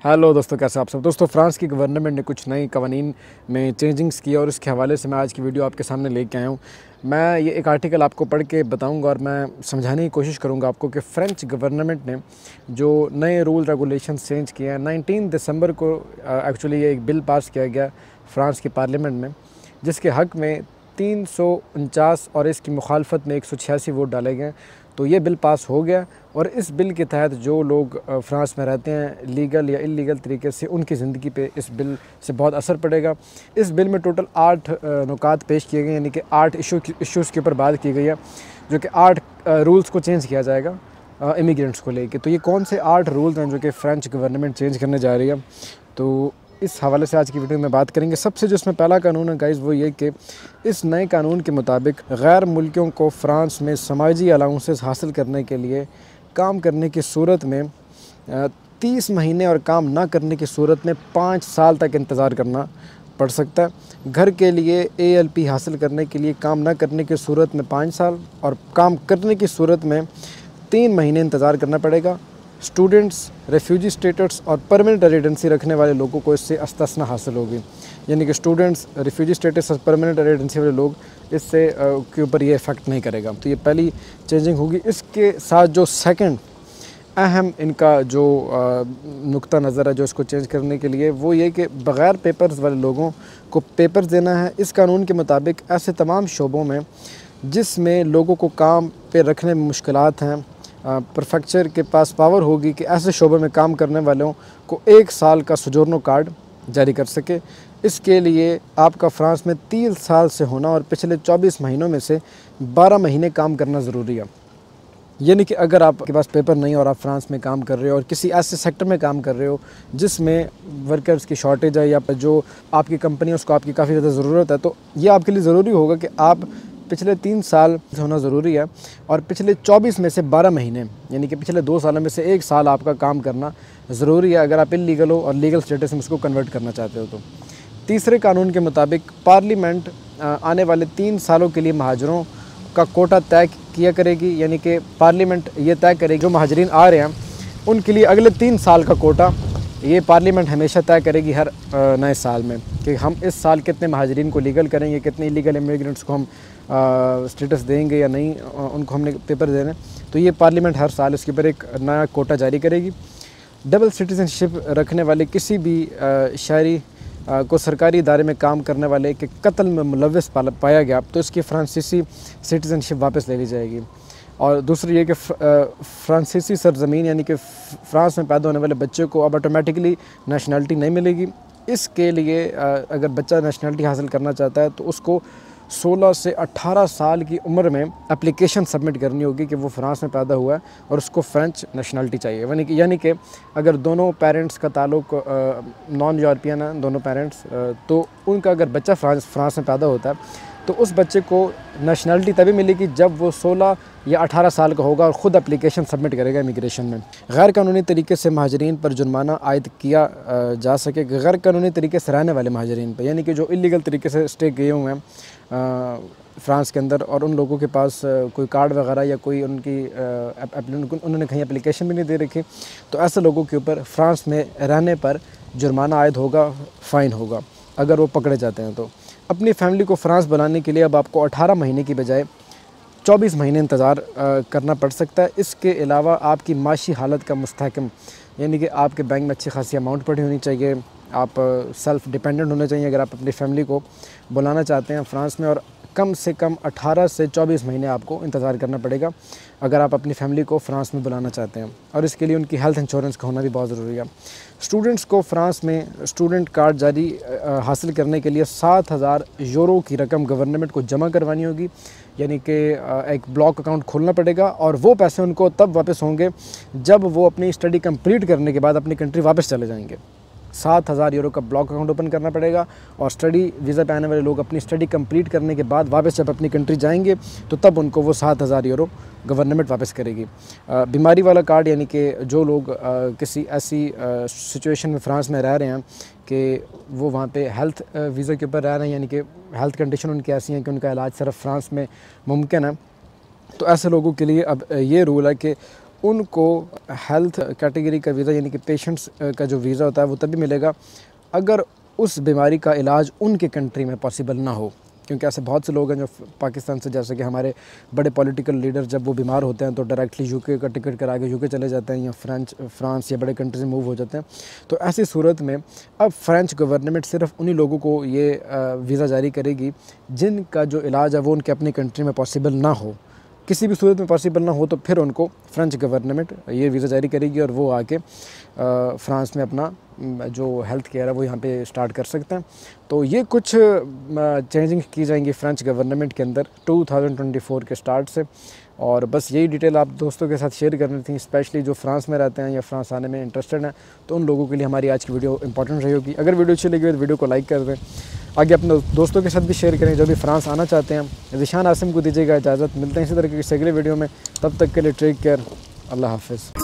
Hello दोस्तों, कैसे आप सब। दोस्तों, फ्रांस की गवर्नमेंट ने कुछ नई कवानीन में चेंजिंग्स की और उसके हवाले से मैं आज की वीडियो आपके सामने लेके आया हूँ। मैं ये एक आर्टिकल आपको पढ़ के बताऊँगा और मैं समझाने की कोशिश करूँगा आपको कि फ़्रेंच गवर्नमेंट ने जो नए रूल रेगुलेशन चेंज किए हैं 19 दिसंबर को एक्चुअली ये एक बिल पास किया गया फ्रांस की पार्लियामेंट में, जिसके हक़ में 349 और इसकी मुखालफत में 186 वोट डाले गए। तो ये बिल पास हो गया और इस बिल के तहत जो लोग फ़्रांस में रहते हैं लीगल या इलीगल तरीके से, उनकी ज़िंदगी पे इस बिल से बहुत असर पड़ेगा। इस बिल में टोटल 8 नुकात पेश किए गए, यानी कि 8 इश्यूज़ के ऊपर बात की गई है, जो कि 8 रूल्स को चेंज किया जाएगा इमिग्रेंट्स को लेके। तो ये कौन से 8 रूल्स हैं जो कि फ़्रेंच गवर्नमेंट चेंज करने जा रही है, तो इस हवाले से आज की वीडियो में बात करेंगे। सबसे जो इसमें पहला कानून है गाइज़, वो ये कि इस नए कानून के मुताबिक गैर मुल्कियों को फ़्रांस में समाजी अलाउंसेस हासिल करने के लिए काम करने की सूरत में 30 महीने और काम ना करने की सूरत में 5 साल तक इंतज़ार करना पड़ सकता है। घर के लिए ALP हासिल करने के लिए काम ना करने की सूरत में 5 साल और काम करने की सूरत में 3 महीने इंतज़ार करना पड़ेगा। स्टूडेंट्स, रेफ्यूजी स्टेटस और परमानेंट रेजिडेंसी रखने वाले लोगों को इससे इस्तिस्ना हासिल होगी, यानी कि स्टूडेंट्स, रेफ्यूजी स्टेटस और परमानेंट रेजिडेंसी वाले लोग इससे के ऊपर ये इफ़ेक्ट नहीं करेगा। तो ये पहली चेंजिंग होगी। इसके साथ जो सेकंड अहम इनका जो नुक्ता नज़र है जो इसको चेंज करने के लिए, वो ये कि बग़ैर पेपर्स वाले लोगों को पेपर्स देना है। इस कानून के मुताबिक ऐसे तमाम शोबों में जिसमें लोगों को काम पे रखने में मुश्किलात हैं, प्रेफेक्चर के पास पावर होगी कि ऐसे शोबे में काम करने वालों को 1 साल का सोजोर्नो कार्ड जारी कर सके। इसके लिए आपका फ़्रांस में 3 साल से होना और पिछले 24 महीनों में से 12 महीने काम करना ज़रूरी है। यानी कि अगर आपके पास पेपर नहीं और आप फ्रांस में काम कर रहे हो और किसी ऐसे सेक्टर में काम कर रहे हो जिसमें वर्कर्स की शॉर्टेज है या जो आपकी कंपनी है उसको आपकी काफ़ी ज़्यादा ज़रूरत है, तो ये आपके लिए ज़रूरी होगा कि आप पिछले 3 साल होना ज़रूरी है और पिछले 24 में से 12 महीने, यानी कि पिछले 2 सालों में से 1 साल आपका काम करना ज़रूरी है अगर आप इलीगल हो और लीगल स्टेटस में उसको कन्वर्ट करना चाहते हो। तो तीसरे कानून के मुताबिक पार्लियामेंट आने वाले 3 सालों के लिए महाजरों का कोटा तय किया करेगी, यानी कि पार्लियामेंट ये तय करेगी जो महाजरीन आ रहे हैं उनके लिए अगले 3 साल का कोटा ये पार्लियामेंट हमेशा तय करेगी हर नए साल में, कि हम इस साल कितने महाजरीन को लीगल करेंगे, कितने इलीगल इमिग्रेंट्स को हम स्टेटस देंगे या नहीं, उनको हमने पेपर देने। तो ये पार्लियामेंट हर साल इसके ऊपर एक नया कोटा जारी करेगी। डबल सिटीजनशिप रखने वाले किसी भी शहरी को सरकारी इदारे में काम करने वाले के कत्ल में मुलव्वस पाया गया तो इसकी फ्रांसीसी सिटीजनशिप वापस ले ली जाएगी। और दूसरी ये कि फ्रांसीसी सरजमीन यानी कि फ्रांस में पैदा होने वाले बच्चे को अब ऑटोमेटिकली नेशनलिटी नहीं मिलेगी। इसके लिए अगर बच्चा नेशनलिटी हासिल करना चाहता है तो उसको 16 से 18 साल की उम्र में एप्लीकेशन सबमिट करनी होगी कि वो फ्रांस में पैदा हुआ है और उसको फ़्रेंच नेशनलिटी चाहिए। यानी कि अगर दोनों पेरेंट्स का ताल्लुक नॉन यूरोपियन है, दोनों पेरेंट्स, तो उनका अगर बच्चा फ्रांस में पैदा होता है तो उस बच्चे को नेशनलिटी तभी मिलेगी जब वो 16 या 18 साल का होगा और ख़ुद एप्लीकेशन सबमिट करेगा इमिग्रेशन में। गैर कानूनी तरीके से महाजरीन पर जुर्माना आयद किया जा सके, गैर कानूनी तरीके से रहने वाले महाजरीन पर, यानी कि जो इलीगल तरीके से स्टे गए हुए हैं फ़्रांस के अंदर और उन लोगों के पास कोई कार्ड वगैरह या कोई उनकी उन्होंने कहीं एप्लीकेशन भी नहीं दे रखी, तो ऐसे लोगों के ऊपर फ़्रांस में रहने पर जुर्माना आयद होगा, फ़ाइन होगा अगर वो पकड़े जाते हैं। तो अपनी फैमिली को फ्रांस बुलाने के लिए अब आपको 18 महीने की बजाय 24 महीने इंतज़ार करना पड़ सकता है। इसके अलावा आपकी माशी हालत का मुस्तहकम, यानी कि आपके बैंक में अच्छी खासी अमाउंट पड़ी होनी चाहिए, आप सेल्फ़ डिपेंडेंट होने चाहिए अगर आप अपनी फैमिली को बुलाना चाहते हैं फ्रांस में, और कम से कम 18 से 24 महीने आपको इंतज़ार करना पड़ेगा अगर आप अपनी फैमिली को फ्रांस में बुलाना चाहते हैं। और इसके लिए उनकी हेल्थ इंश्योरेंस का होना भी बहुत ज़रूरी है। स्टूडेंट्स को फ्रांस में स्टूडेंट कार्ड जारी हासिल करने के लिए 7,000 यूरो की रकम गवर्नमेंट को जमा करवानी होगी, यानी कि एक ब्लॉक अकाउंट खोलना पड़ेगा और वो पैसे उनको तब वापस होंगे जब वो अपनी स्टडी कंप्लीट करने के बाद अपनी कंट्री वापस चले जाएंगे। 7,000 यूरो का ब्लॉक अकाउंट ओपन करना पड़ेगा और स्टडी वीज़ा पे आने वाले लोग अपनी स्टडी कंप्लीट करने के बाद वापस जब अपनी कंट्री जाएंगे तो तब उनको वो 7,000 यूरो गवर्नमेंट वापस करेगी। बीमारी वाला कार्ड, यानी कि जो लोग किसी ऐसी सिचुएशन में फ्रांस में रह रहे हैं कि वो वहाँ पे हेल्थ वीज़ा के ऊपर रह रहे हैं, यानी कि हेल्थ कंडीशन उनकी ऐसी है कि उनका इलाज सिर्फ फ्रांस में मुमकिन है, तो ऐसे लोगों के लिए अब ये रूल है कि उनको हेल्थ कैटेगरी का वीज़ा यानी कि पेशेंट्स का जो वीज़ा होता है वो तभी मिलेगा अगर उस बीमारी का इलाज उनके कंट्री में पॉसिबल ना हो। क्योंकि ऐसे बहुत से लोग हैं जो पाकिस्तान से, जैसे कि हमारे बड़े पॉलिटिकल लीडर जब वो बीमार होते हैं तो डायरेक्टली यूके का टिकट करा के यूके चले जाते हैं या फ्रांस या बड़े कंट्री से मूव हो जाते हैं। तो ऐसी सूरत में अब फ्रेंच गवर्नमेंट सिर्फ उन्हीं लोगों को ये वीज़ा जारी करेगी जिनका जो इलाज है वो उनके अपनी कंट्री में पॉसिबल ना हो। किसी भी सूरत में पॉसिबल ना हो तो फिर उनको फ्रेंच गवर्नमेंट ये वीज़ा जारी करेगी और वो आके फ्रांस में अपना जो हेल्थ केयर है वो यहाँ पे स्टार्ट कर सकते हैं। तो ये कुछ चेंजिंग की जाएंगी फ्रेंच गवर्नमेंट के अंदर 2024 के स्टार्ट से। और बस यही डिटेल आप दोस्तों के साथ शेयर करनी थी, स्पेशली जो फ्रांस में रहते हैं या फ्रांस आने में इंटरेस्टेड हैं, तो उन लोगों के लिए हमारी आज की वीडियो इंपॉर्टेंट रही होगी। अगर वीडियो अच्छी लगी तो वीडियो को लाइक कर दें, आगे अपने दोस्तों के साथ भी शेयर करें जो भी फ्रांस आना चाहते हैं। ज़िशान आसिम को दीजिएगा इजाज़त, मिलते हैं इसी तरह की अगले वीडियो में, तब तक के लिए टेक केयर, अल्लाह हाफ़िज़।